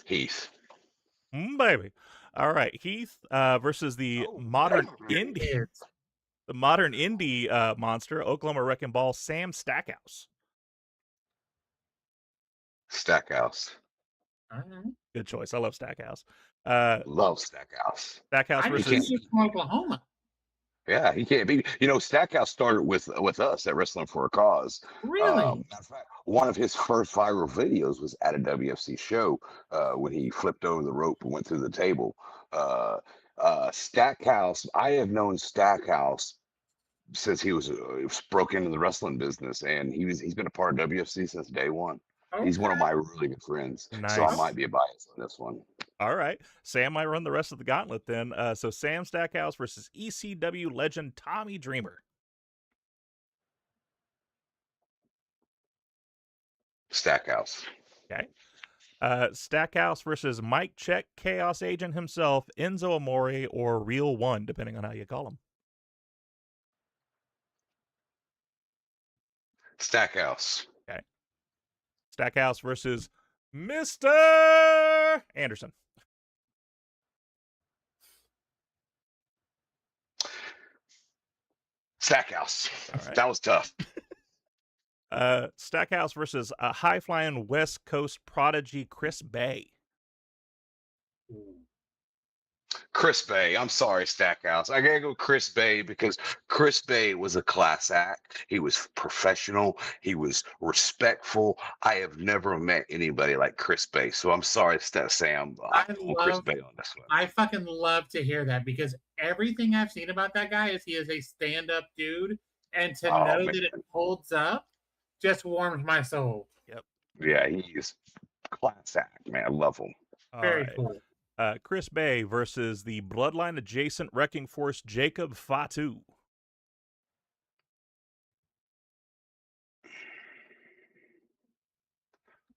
Heath. Baby. All right. Heath versus the modern indie. It's The modern indie monster, Oklahoma Wrecking Ball, Sam Stackhouse. Stackhouse. Good choice. I love Stackhouse. Love Stackhouse. Stackhouse I versus think he's from Oklahoma. Yeah, he can't be. Stackhouse started with us at Wrestling for a Cause. Really? Matter of fact, one of his first viral videos was at a WFC show when he flipped over the rope and went through the table. Stackhouse, I have known Stackhouse since he was broke into the wrestling business, and he's been a part of WFC since day one. He's one of my really good friends, so I Nice. might be biased on this one. All right. Sam might run the rest of the gauntlet then. So Sam Stackhouse versus ECW legend Tommy Dreamer. Stackhouse. Okay. Stackhouse versus Mike Check, Chaos Agent himself, Enzo Amore, or Real One, depending on how you call him. Stackhouse. Okay. Stackhouse versus Mr. Anderson. Stackhouse. All right. That was tough. Stackhouse versus a high-flying West Coast prodigy, Chris Bay. Chris Bay. I'm sorry, Stackhouse. I gotta go Chris Bay because Chris Bay was a class act. He was professional. He was respectful. I have never met anybody like Chris Bay. So I'm sorry to say I'm on Chris Bay on this one. I fucking love to hear that because everything I've seen about that guy is he is a stand-up dude, and to know that it holds up just warms my soul. Yep. Yeah, he is class act, man. I love him. Very cool. Chris Bay versus the Bloodline adjacent Wrecking Force, Jacob Fatu.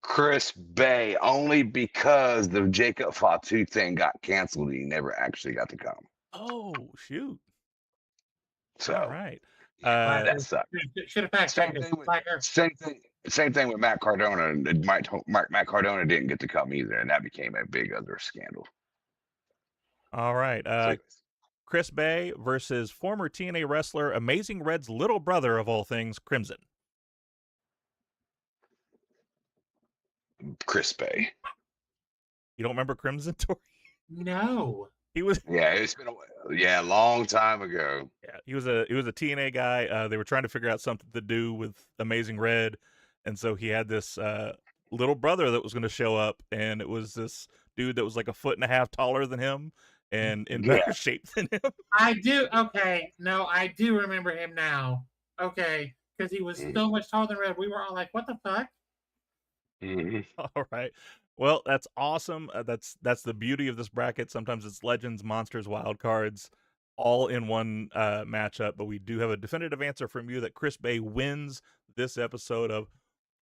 Chris Bay, only because the Jacob Fatu thing got canceled. He never actually got to come. Oh, shoot. So, all right. That sucked. Should have fact checked it. Same thing with Matt Cardona. Matt Cardona didn't get to come either, and that became a big other scandal. All right. Chris Bay versus former TNA wrestler, Amazing Red's little brother of all things, Crimson. Chris Bay. You don't remember Crimson, Tori? No. He was. Yeah, it's been a long time ago. Yeah, he was a TNA guy. They were trying to figure out something to do with Amazing Red, and so he had this little brother that was going to show up, and it was this dude that was like 1.5 feet taller than him and in better shape than him. I do. Okay, no, I do remember him now. Okay, because he was so much taller than Red. We were all like, "What the fuck?" All right. Well, that's awesome. That's the beauty of this bracket. Sometimes it's legends, monsters, wild cards, all in one matchup. But we do have a definitive answer from you that Chris Bay wins this episode of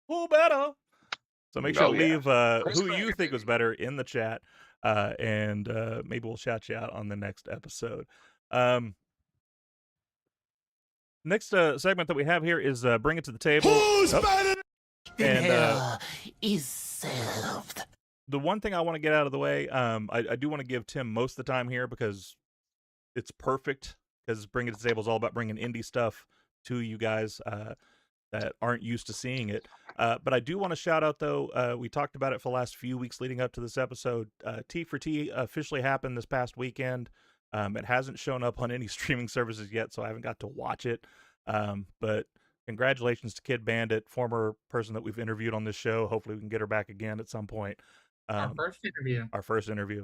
Who Better. So make sure to leave who you think was better in the chat, and maybe we'll shout you out on the next episode. Next segment that we have here is Bring It to the Table. Who's better? And is served. the one thing I want to get out of the way, I do want to give Tim most of the time here because it's perfect, because Bring It to the Table is all about bringing indie stuff to you guys that aren't used to seeing it. But I do want to shout out, though, we talked about it for the last few weeks leading up to this episode. T4T officially happened this past weekend. It hasn't shown up on any streaming services yet, so I haven't got to watch it. But congratulations to Kid Bandit, former person that we've interviewed on this show. Hopefully we can get her back again at some point. Our first interview.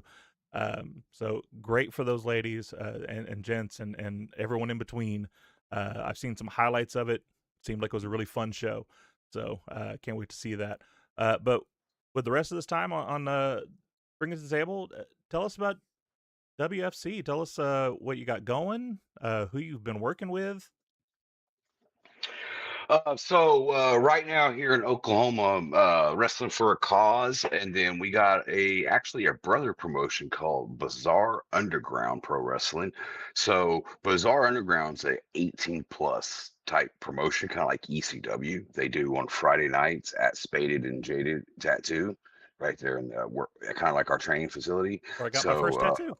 So great for those ladies and gents and everyone in between. I've seen some highlights of it. Seemed like it was a really fun show. So can't wait to see that. But with the rest of this time on Bring It to the Table, tell us about WFC. Tell us what you got going, who you've been working with. So right now here in Oklahoma, Wrestling for a Cause, and then we got actually a brother promotion called Bizarre Underground Pro Wrestling. So Bizarre Underground's a 18+ type promotion, kind of like ECW. They do on Friday nights at Spaded and Jaded Tattoo, right there in the kind of like our training facility. Where I got my first tattoo.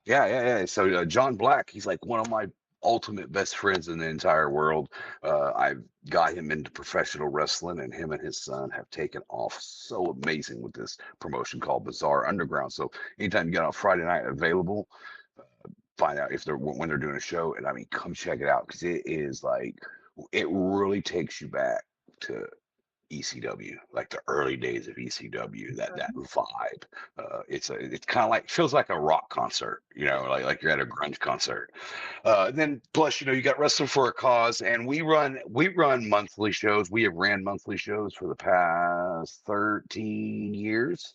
Yeah. So John Black, he's like one of my ultimate best friends in the entire world. I've got him into professional wrestling, and him and his son have taken off so amazing with this promotion called Bizarre Underground. So anytime you get on Friday night available, find out when they're doing a show, and I mean, come check it out, because it is like, it really takes you back to ECW, like the early days of ECW, that vibe. It's kind of like, feels like a rock concert, like you're at a grunge concert. Then plus, you got Wrestling for a Cause, and we run monthly shows. We have ran monthly shows for the past 13 years,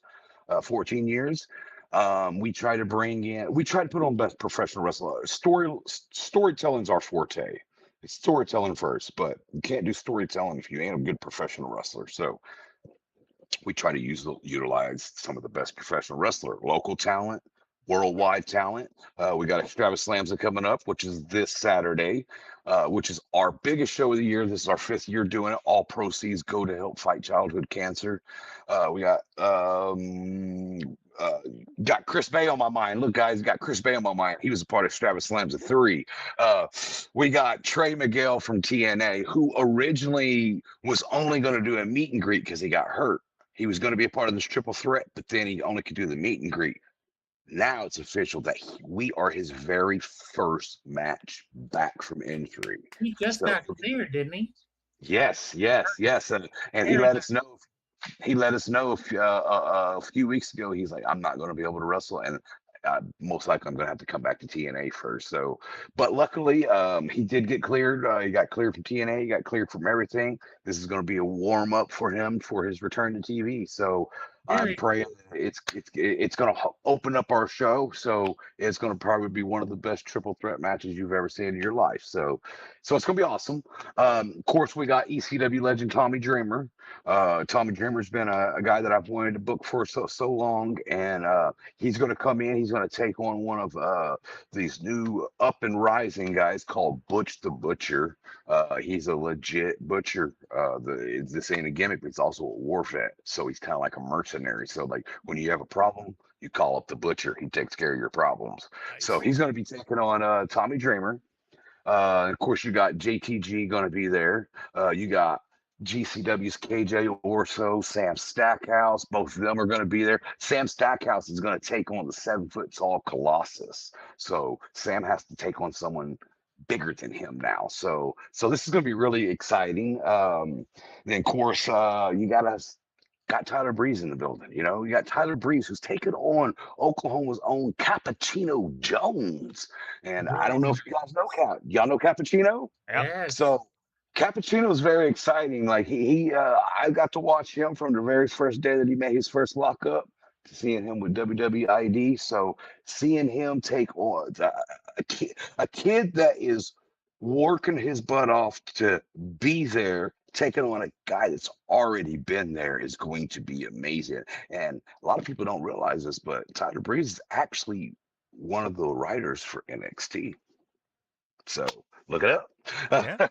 14 years. We try to put on best professional wrestling. Storytelling's our forte. It's storytelling first, but you can't do storytelling if you ain't a good professional wrestler. So we try to utilize some of the best professional wrestler, local talent, worldwide talent. We got Extravaganza coming up, which is this Saturday, which is our biggest show of the year. This is our 5th year doing it. All proceeds go to help fight childhood cancer. We got got Chris Bay on my mind. Look, guys, got Chris Bay on my mind. He was a part of Travis Slams of 3. We got Trey Miguel from TNA, who originally was only going to do a meet and greet because he got hurt. He was going to be a part of this triple threat, but then he only could do the meet and greet. Now it's official that we are his very first match back from injury. He just got cleared, didn't he? Yes. And he let us know. He let us know a few weeks ago. He's like, I'm not going to be able to wrestle, and most likely I'm going to have to come back to TNA first. So, but luckily, he did get cleared. He got cleared from TNA. He got cleared from everything. This is going to be a warm up for him for his return to TV. So I'm praying it's going to open up our show. So it's going to probably be one of the best triple threat matches you've ever seen in your life. So it's going to be awesome. Of course, we got ECW legend Tommy Dreamer. Tommy Dreamer's been a guy that I've wanted to book for so long, and he's going to come in. He's going to take on one of these new up and rising guys called Butch the Butcher. He's a legit butcher. This ain't a gimmick, but it's also a war vet. So he's kind of like a mercenary. So like when you have a problem, you call up the butcher. He takes care of your problems. Nice. So he's going to be taking on Tommy Dreamer. Of course, you got JTG going to be there. You got GCW's KJ Orso, Sam Stackhouse. Both of them are going to be there. Sam Stackhouse is going to take on the 7-foot-tall Colossus. So Sam has to take on someone bigger than him now. So this is going to be really exciting. Then of course, you got Tyler Breeze in the building. You know, you got Tyler Breeze who's taking on Oklahoma's own Cappuccino Jones. And I don't know if you guys know y'all know Cappuccino? Yeah. So Cappuccino is very exciting. Like I got to watch him from the very first day that he made his first lockup to seeing him with WWID. So seeing him take on a kid that is working his butt off to be there, taking on a guy that's already been there is going to be amazing. And a lot of people don't realize this, but Tyler Breeze is actually one of the writers for NXT. So look it up. Yeah,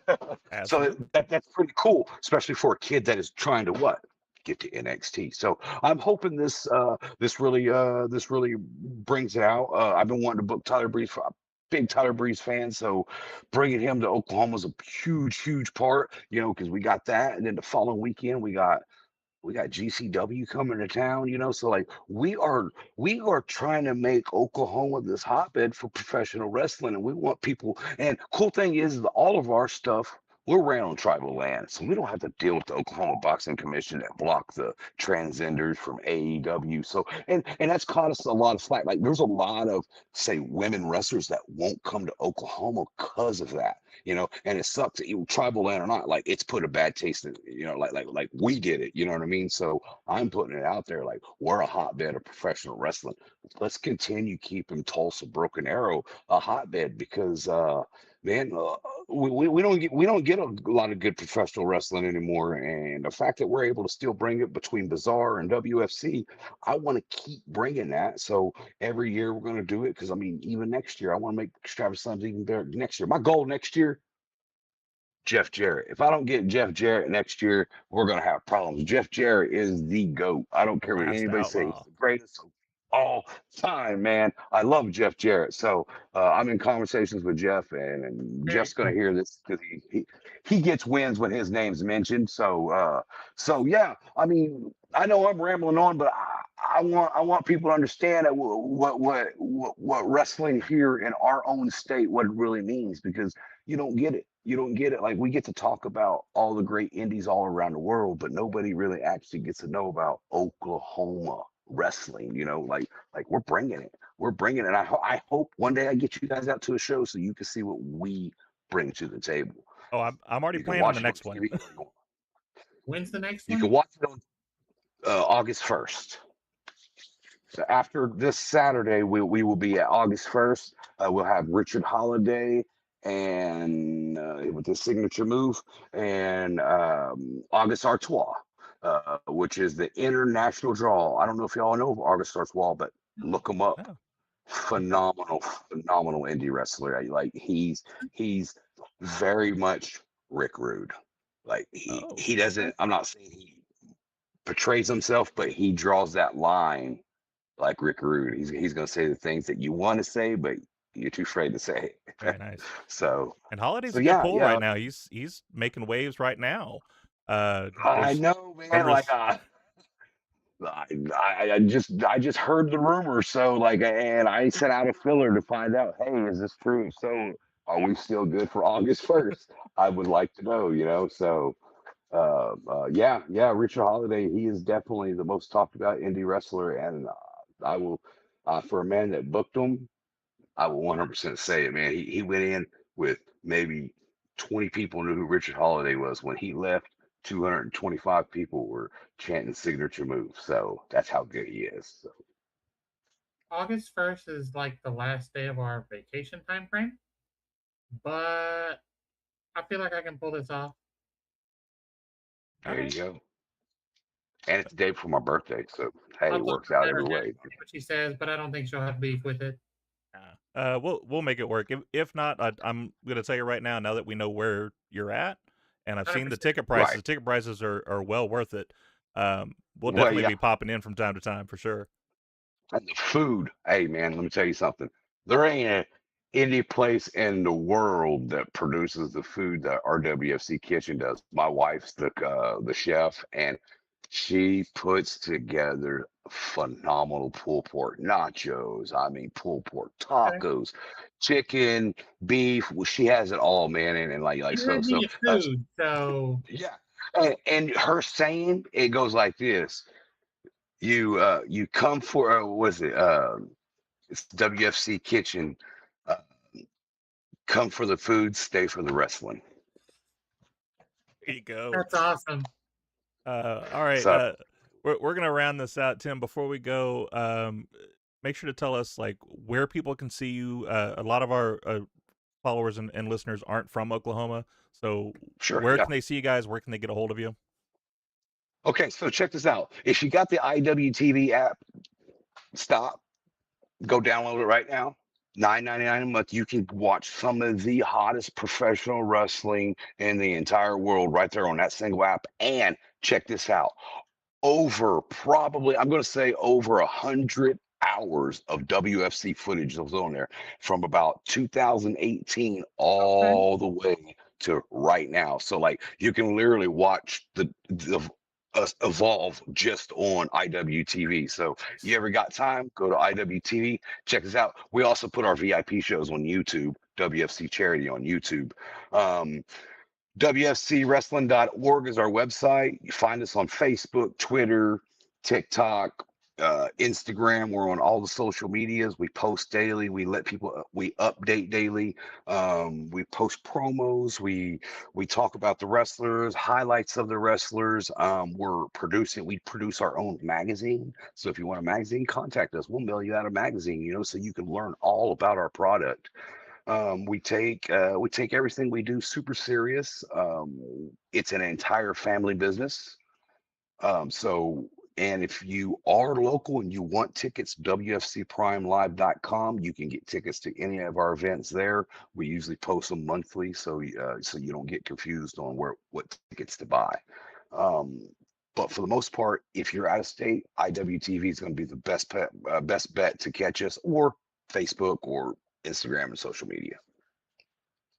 so that's pretty cool, especially for a kid that is trying to get to NXT. So I'm hoping this really brings it out. I've been wanting to book Tyler Breeze. For a big Tyler Breeze fan, so bringing him to Oklahoma is a huge part, you know, because we got that, and then the following weekend we got GCW coming to town, you know. So like we are trying to make Oklahoma this hotbed for professional wrestling, and we want people. And cool thing is all of our stuff, we're ran on tribal land, so we don't have to deal with the Oklahoma Boxing Commission that block the transgenders from AEW. So and that's caught us a lot of slack. Like there's a lot of, say, women wrestlers that won't come to Oklahoma because of that, you know. And it sucks, tribal land or not. Like it's put a bad taste in, you know, like we did it, you know what I mean? So I'm putting it out there, like we're a hotbed of professional wrestling. Let's continue keeping Tulsa Broken Arrow a hotbed because man, we don't get a lot of good professional wrestling anymore, and the fact that we're able to still bring it between Bizarre and WFC, I want to keep bringing that. So every year we're going to do it because I mean, even next year I want to make Travis Sons even better. Next year, my goal next year, Jeff Jarrett. If I don't get Jeff Jarrett next year, we're going to have problems. Jeff Jarrett is the GOAT. I don't care what anybody says. He's the greatest of all time, man. I love Jeff Jarrett. So I'm in conversations with Jeff, and Jeff's going to hear this because he gets wins when his name's mentioned. So yeah, I mean, I know I'm rambling on, but I want people to understand what wrestling here in our own state, what it really means, because you don't get it. You don't get it. Like we get to talk about all the great indies all around the world, but nobody really actually gets to know about Oklahoma wrestling, you know, like we're bringing it. I hope one day I get you guys out to a show so you can see what we bring to the table. Oh, I'm already planning on the next one. When's the next one? You can watch it on August 1st. So after this Saturday, we will be at August 1st. We'll have Richard Holiday and with his signature move, and August Artois. Which is the international draw. I don't know if y'all know of August Artois, but look him up. Oh. Phenomenal indie wrestler. Like he's very much Rick Rude. Like he doesn't. I'm not saying he portrays himself, but he draws that line like Rick Rude. He's going to say the things that you want to say, but you're too afraid to say. Very nice. So, And Holiday's so a good yeah, pull yeah. right now. He's making waves right now. I There's know, man. numbers. I just heard the rumor, so like, and I sent out a filler to find out, hey, is this true? So, are we still good for August 1st? I would like to know, So, yeah, Richard Holiday, he is definitely the most talked about indie wrestler, and I will, for a man that booked him, I will 100% say it, man. He went in with maybe 20 people knew who Richard Holiday was. When he left, 225 people were chanting signature moves. So that's how good he is. So. August 1st is like the last day of our vacation time frame, but I feel like I can pull this off. There you go. And it's the day before my birthday, so hey, I'll it talk works to out Sarah every Jackson, way. see what she says, but I don't think she'll have beef with it. We'll make it work. If not, I'm gonna tell you right now. Now that we know where you're at, and I've seen the 100%. ticket prices, Right. the ticket prices are well worth it. We'll Well, definitely yeah. be popping in from time to time for sure. And the food, hey man, let me tell you something. There ain't any place in the world that produces the food that RWFC Kitchen does. My wife's the chef, and she puts together phenomenal pulled pork nachos. I mean, pulled pork Okay. tacos, chicken, beef. Well, she has it all, man. And like You so heard me so at food, so yeah. And her saying it goes like this. You come for was it it's WFC Kitchen. Uh, come for the food, stay for the wrestling. There you go. that's awesome. All right. So We're gonna round this out, Tim. Before we go, make sure to tell us like where people can see you. A lot of our followers and listeners aren't from Oklahoma, so sure, where yeah. can they see you guys? Where can they get a hold of you? Okay, so check this out. If you got the IWTV app, stop, go download it right now. $9.99 a month. You can watch some of the hottest professional wrestling in the entire world right there on that single app. And check this out. I'm going to say over 100 hours of WFC footage that was on there from about 2018 all the way to right now. So like you can literally watch us evolve just on IWTV. So you ever got time, go to IWTV, check us out. We also put our VIP shows on YouTube, WFC Charity on YouTube. WFCWrestling.org is our website. You find us on Facebook, Twitter, TikTok, Instagram. We're on all the social medias. We post daily. We update daily. We post promos. We talk about the wrestlers, highlights of the wrestlers. We produce our own magazine. So if you want a magazine, contact us. We'll mail you out a magazine, so you can learn all about our product. We take everything we do super serious. It's an entire family business. And if you are local and you want tickets, WFCPrimeLive.com, you can get tickets to any of our events there. We usually post them monthly, so you don't get confused on what tickets to buy. But for the most part, if you're out of state, IWTV is going to be the best bet to catch us, or Facebook or Instagram and social media.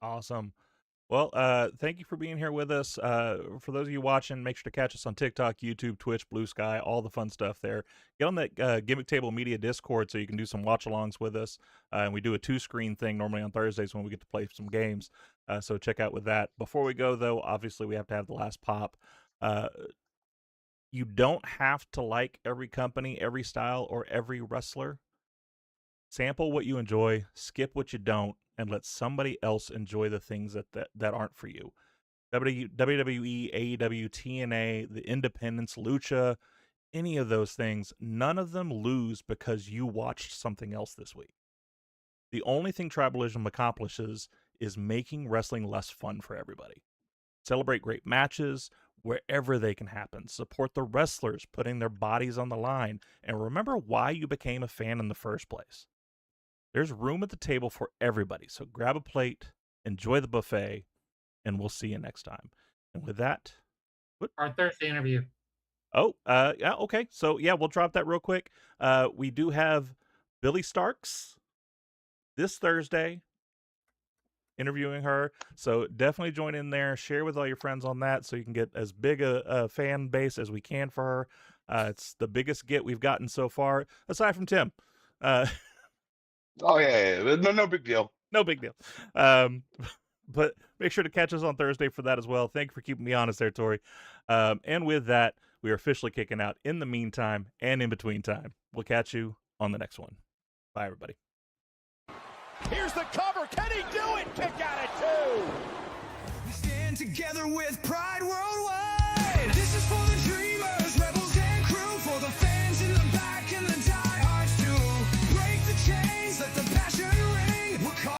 Awesome. Well, thank you for being here with us. For those of you watching, make sure to catch us on TikTok, YouTube, Twitch, Blue Sky, all the fun stuff there. Get on that Gimmick Table Media Discord so you can do some watch-alongs with us. And we do a 2-screen thing normally on Thursdays when we get to play some games. So check out with that. Before we go, though, obviously we have to have the last pop. You don't have to like every company, every style, or every wrestler. Sample what you enjoy, skip what you don't, and let somebody else enjoy the things that aren't for you. WWE, AEW, TNA, the independents, Lucha, any of those things, none of them lose because you watched something else this week. The only thing Tribalism accomplishes is making wrestling less fun for everybody. Celebrate great matches wherever they can happen. Support the wrestlers putting their bodies on the line. And remember why you became a fan in the first place. There's room at the table for everybody, so grab a plate, enjoy the buffet, and we'll see you next time. And with that, Our Thursday interview. Oh, yeah, okay. So yeah, we'll drop that real quick. We do have Billy Starks this Thursday, interviewing her. So definitely join in there. Share with all your friends on that so you can get as big a fan base as we can for her. It's the biggest get we've gotten so far, aside from Tim. Oh yeah. No big deal. No big deal. But make sure to catch us on Thursday for that as well. Thank you for keeping me honest there, Tori. And with that, we are officially kicking out in the meantime and in between time. We'll catch you on the next one. Bye, everybody. Here's the cover. Can he do it? Kick out at 2. We stand together with pride worldwide. This is for the